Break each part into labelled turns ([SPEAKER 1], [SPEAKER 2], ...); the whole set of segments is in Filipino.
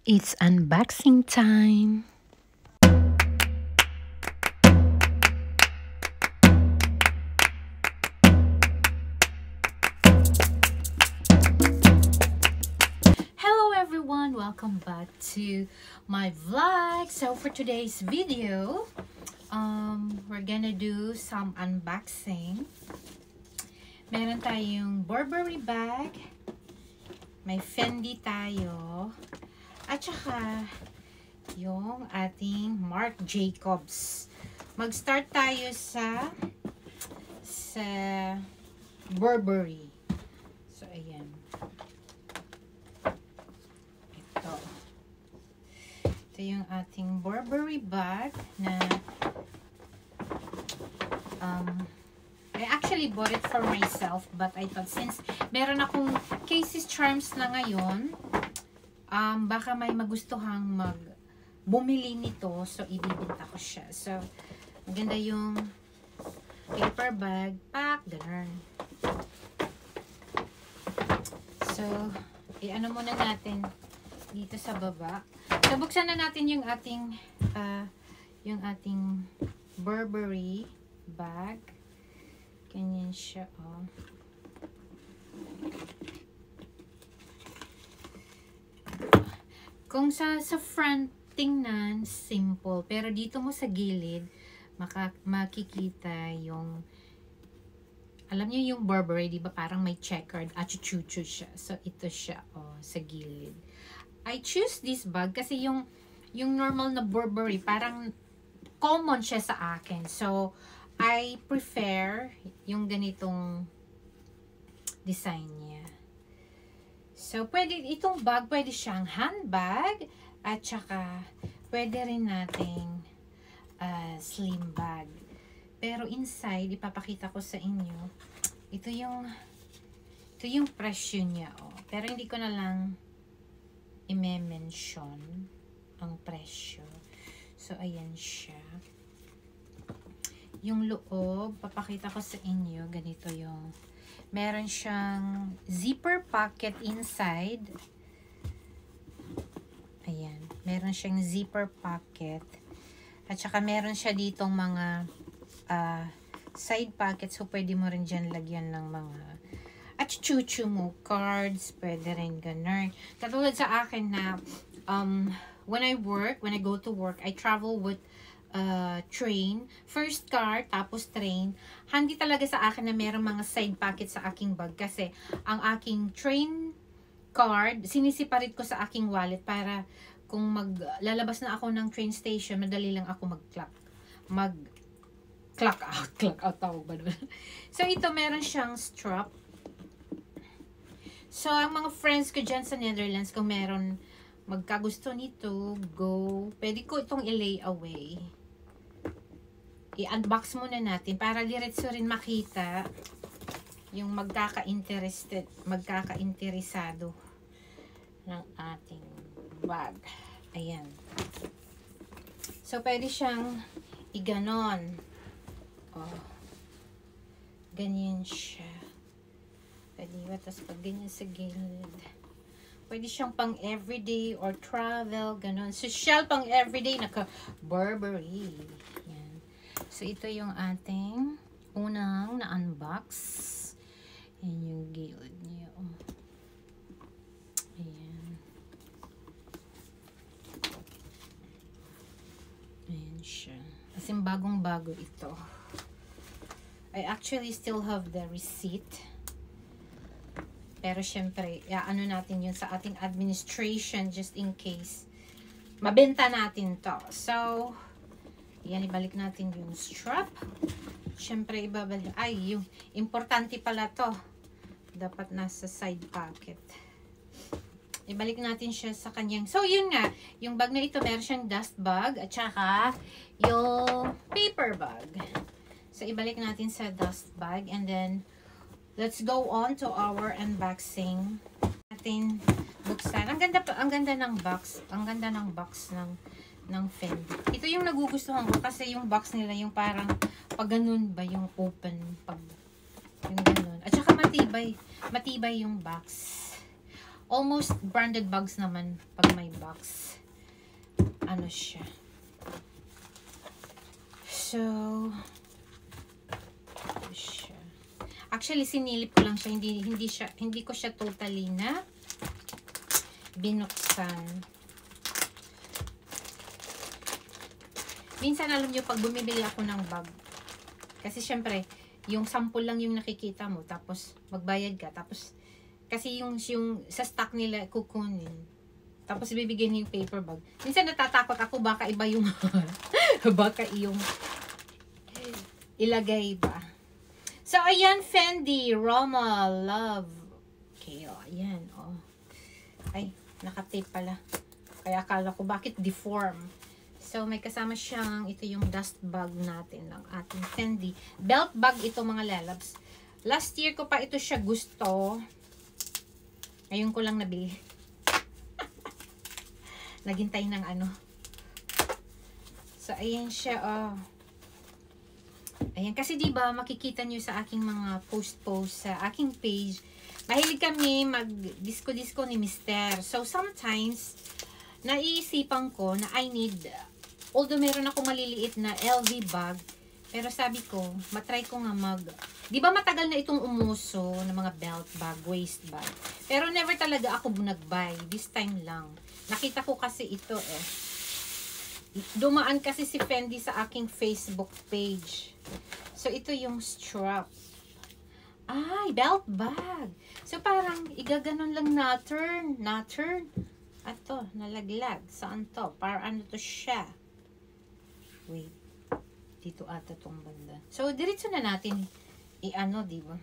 [SPEAKER 1] It's unboxing time! Hello everyone! Welcome back to my vlog. So for today's video, we're gonna do some unboxing. Meron tayong Burberry bag. May Fendi tayo. At saka, yung ating Marc Jacobs. Mag-start tayo sa Burberry. So, ayan. Ito yung ating Burberry bag na I actually bought it for myself, but I thought since meron akong Casey's Charms na ngayon, baka may magustuhang bumili nito, so ibibenta ko siya. So, maganda yung paper bag, pack, ganun. So, i-ano muna natin dito sa baba. So, buksan na natin yung ating Burberry bag. Ganyan siya, oh. Kung sa front, tingnan, simple. Pero dito mo sa gilid, makikita yung, alam niyo yung Burberry, di ba parang may checkered, achuchuchu siya. So, ito siya, oh, sa gilid. I choose this bag kasi yung normal na Burberry, parang common siya sa akin. So, I prefer yung ganitong design niya. So, itong bag, pwede siyang handbag at saka pwede rin nating slim bag. Pero inside, ipapakita ko sa inyo, ito yung presyo niya. Oh. Pero hindi ko na lang i-mention ang presyo. So, ayan siya. Yung loob, papakita ko sa inyo, ganito yung, meron siyang zipper pocket inside. Ayan, meron siyang zipper pocket. At saka meron siya ditong mga side pockets, so pwede mo rin dyan lagyan ng mga at chuchu mo, cards, pwede rin ganun. Katulad sa akin na, when I go to work, I travel with train, first car, tapos train. Handy talaga sa akin na mayroong mga side pocket sa aking bag kasi ang aking train card, sinisiparit ko sa aking wallet para kung lalabas na ako ng train station, madali lang ako clock out tawag ba doon? So, ito meron siyang strap. So, ang mga friends ko dyan sa Netherlands, kung meron magkagusto nito, pwede ko itong i-lay away. I-unbox muna natin para diretso rin makita yung magkaka-interesado ng ating bag. Ayan. So, pwede siyang iganon. Oh. Ganyan siya. Pwede ba? Tapos pag ganyan sa gilid. Pwede siyang pang everyday or travel, ganon. Social pang everyday, naka-Burberry. Yan. So, ito yung ating unang na-unbox. Yan yung gilid niya. Ayan. Ayan siya. Kasi bagong-bago ito. I actually still have the receipt. Pero syempre, ano natin yun sa ating administration just in case mabenta natin to. So, yan, ibalik natin yung strap. Syempre, ibabalik. Ay, yung importante pala to. Dapat nasa side pocket. Ibalik natin siya sa kanyang. So, yun nga. Yung bag na ito, meron siyang dust bag at saka yung paper bag. So, ibalik natin sa dust bag and then let's go on to our unboxing. Natin buksan. Ang ganda ng box. Ang ganda ng box ng Fendi. Ito yung nagugustuhan ko kasi yung box nila yung parang pag ganun ba yung open, pag yung ganun. At saka matibay yung box. Almost branded bags naman pag may box. Ano siya. So, ito siya. Actually, sinilip ko lang siya. Hindi ko siya totally na binuksan. Minsan, alam nyo, pag bumibili ako ng bag, kasi syempre, yung sample lang yung nakikita mo, tapos magbayad ka, tapos, kasi yung sa stock nila kukunin, tapos bibigyan yung paper bag. Minsan natatakot ako, baka iba yung, baka yung ilagay ba. So, ayan, Fendi, Roma, Love. Okay, oh, ayan, oh. Ay, nakatape pala. Kaya akala ko, bakit deform? So, may kasama siyang, ito yung dust bag natin ng ating Fendi. Belt bag ito, mga lalabs. Last year ko pa ito siya gusto. Ngayon ko lang nabili. Naghintay ng ano. So, ayan siya, oh. Ayan, kasi diba, makikita nyo sa aking mga post sa aking page, mahilig kami mag-disco-disco ni Mister. So, sometimes, naiisipan ko na I need, although meron ako maliliit na LV bag, pero sabi ko, matry ko nga diba matagal na itong umuso ng mga belt bag, waist bag. Pero never talaga ako nag-buy. This time lang. Nakita ko kasi ito eh. Dumaan kasi si Fendi sa aking Facebook page. So, ito yung strap. Ay, belt bag. So, parang igaganon lang na-turn. Ato, nalaglag. Saan to? Para ano to siya? Wait. Dito ata tong banda. So, diretso na natin i-ano, diba?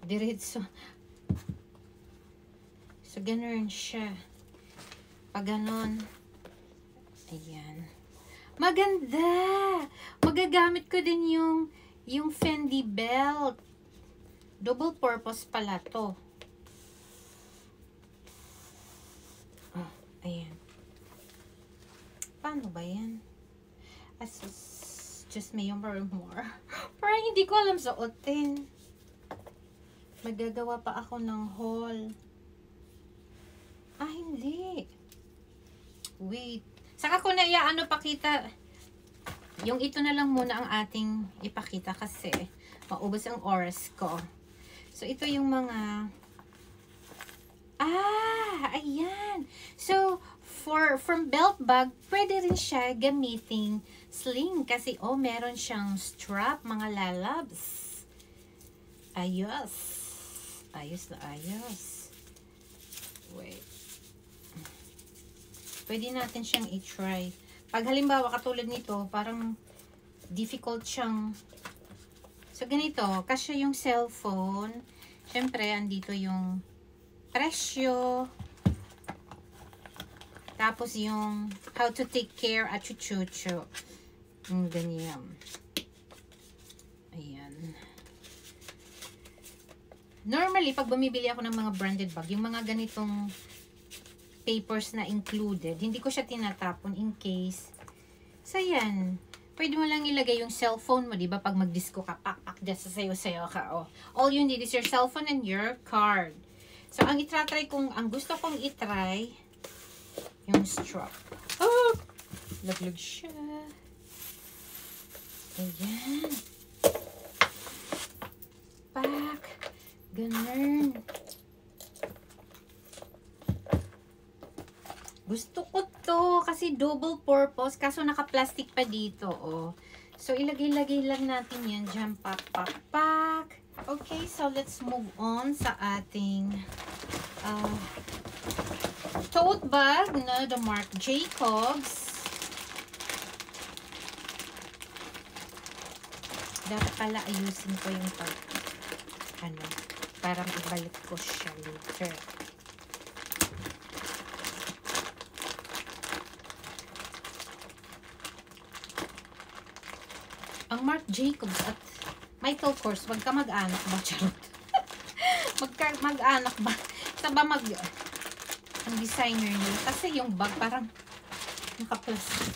[SPEAKER 1] Diretso. So, ganun siya. Pag ganon. Ayan. Maganda! Magagamit ko din yung Fendi belt. Double purpose pala to. Oh, ayan. Paano ba yan? Just may more. Parang hindi ko alam suotin. Magagawa pa ako ng haul. Ah, hindi. Wait. Saka ko na ano pakita. Yung ito na lang muna ang ating ipakita kasi maubos ang oras ko. So, ito yung mga ayan. So, from belt bag, pwede rin siya gamiting sling kasi meron siyang strap, mga lalabs. Ayos. Ayos na ayos. Wait. Pwede natin siyang i-try. Pag halimbawa katulad nito, parang difficult siyang. So, ganito. Kasi yung cellphone, syempre, andito yung presyo. Tapos yung how to take care at chuchucho. Yung ganyan. Ayan. Normally, pag bumibili ako ng mga branded bag, yung mga ganitong papers na included, hindi ko siya tinatapon in case. So, yan. Pwede mo lang ilagay yung cellphone mo, diba? Pag mag-disco ka, pak-pak, just sayo-sayo ka, oh. All you need is your cellphone and your card. So, ang gusto kong itry, yung strap. Oh! Laglag siya. Ayan. Pak. Ganun. Gusto ko to kasi double purpose kaso naka-plastic pa dito, oh. So, ilagay-lagay lang natin yan dyan. Pak, pak, pak. Okay, so let's move on sa ating tote bag na the Marc Jacobs. Dapat pala ayusin ko yung parang ibalik ko siya later. Ang Marc Jacobs at Michael Kors, wag ka mag-anak ba? Charot. Mag-anak ba? Saba ang designer nila. Kasi yung bag parang naka-plastic.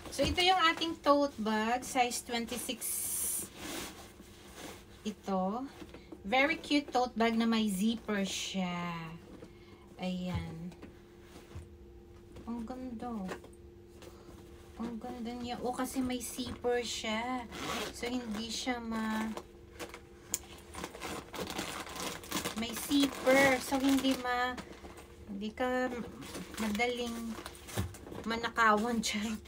[SPEAKER 1] So, ito yung ating tote bag. Size 26. Ito. Very cute tote bag na may zipper siya. Ayan. Ang ganda. Ang ganda niya. O, kasi may zipper siya. So, hindi siya may zipper. So, hindi ka madaling manakawan, charot.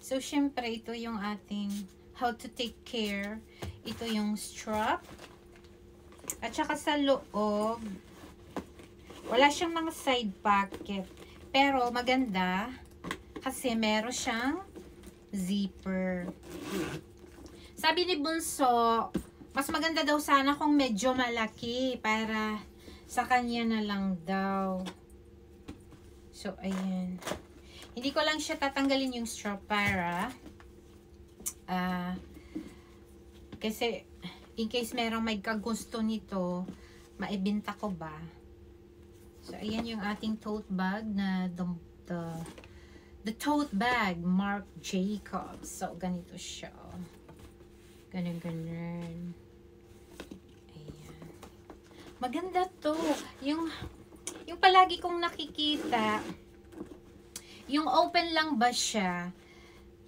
[SPEAKER 1] So, syempre, ito yung ating how to take care. Ito yung strap. At saka sa loob, wala siyang mga side pocket. Pero, maganda kasi meron siyang zipper. Sabi ni Bunso, mas maganda daw sana kung medyo malaki para sa kanya na lang daw. So, ayan. Hindi ko lang siya tatanggalin yung strap para kasi in case merong may kagusto nito, maibenta ko ba. So, ayan yung ating tote bag na the tote bag Marc Jacobs. So, ganito siya. Ganun. Ayan. Maganda to. Yung palagi kong nakikita, yung open lang ba siya.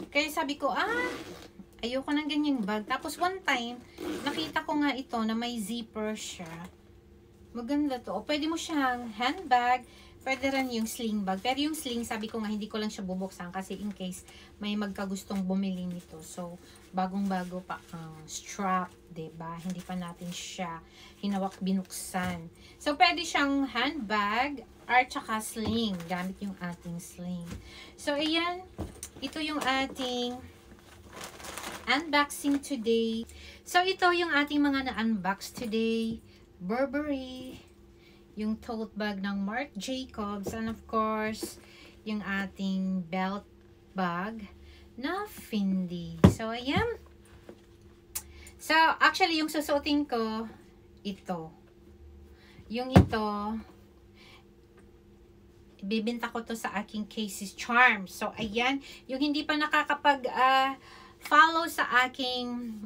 [SPEAKER 1] Kaya sabi ko, ayoko ng ganyang bag. Tapos one time, nakita ko nga ito na may zipper siya. Maganda to. O, pwede mo siyang handbag. Pwede rin yung sling bag. Pero yung sling, sabi ko nga, hindi ko lang siya bubuksan kasi in case may magkagustong bumili nito. So, bagong-bago pa ang strap, diba? Hindi pa natin siya hinawak binuksan. So, pwede siyang handbag or tsaka sling. Gamit yung ating sling. So, ayan. Ito yung ating unboxing today. So, ito yung ating mga na-unbox today. Burberry, yung tote bag ng Marc Jacobs, and of course, yung ating belt bag na Fendi. So, ayan. So, actually, yung susuotin ko, ito. Yung ito, ibibenta ko to sa aking Casey's Charms. So, ayan. Yung hindi pa follow sa aking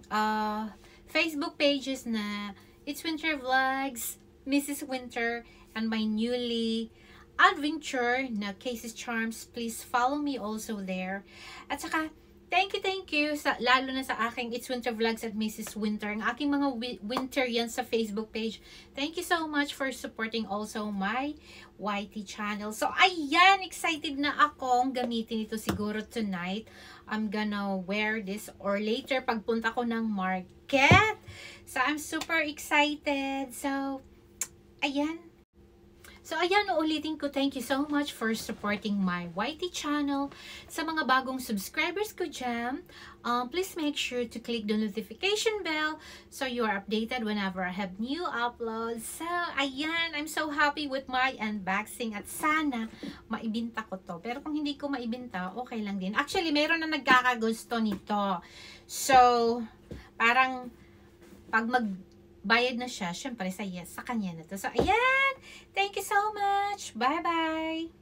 [SPEAKER 1] Facebook pages na It's Winter Vlogs, Mrs. Winter, and my newly adventure na Casey's Charms. Please follow me also there. At saka, thank you lalo na sa aking It's Winter Vlogs at Mrs. Winter. Ang aking mga winter yan sa Facebook page. Thank you so much for supporting also my YT channel. So, ayan, excited na akong gamitin ito siguro tonight. I'm gonna wear this or later pagpunta ko ng market. So, I'm super excited. So, ayan. So, ayan, uulitin ko, thank you so much for supporting my YT channel. Sa mga bagong subscribers ko dyan, please make sure to click the notification bell so you are updated whenever I have new uploads. So, ayan, I'm so happy with my unboxing at sana maibinta ko to. Pero kung hindi ko maibinta, okay lang din. Actually, meron na nagkakagusto nito. So, parang pag bayad na siya, syempre sa kanya na to. So, ayan! Thank you so much! Bye-bye!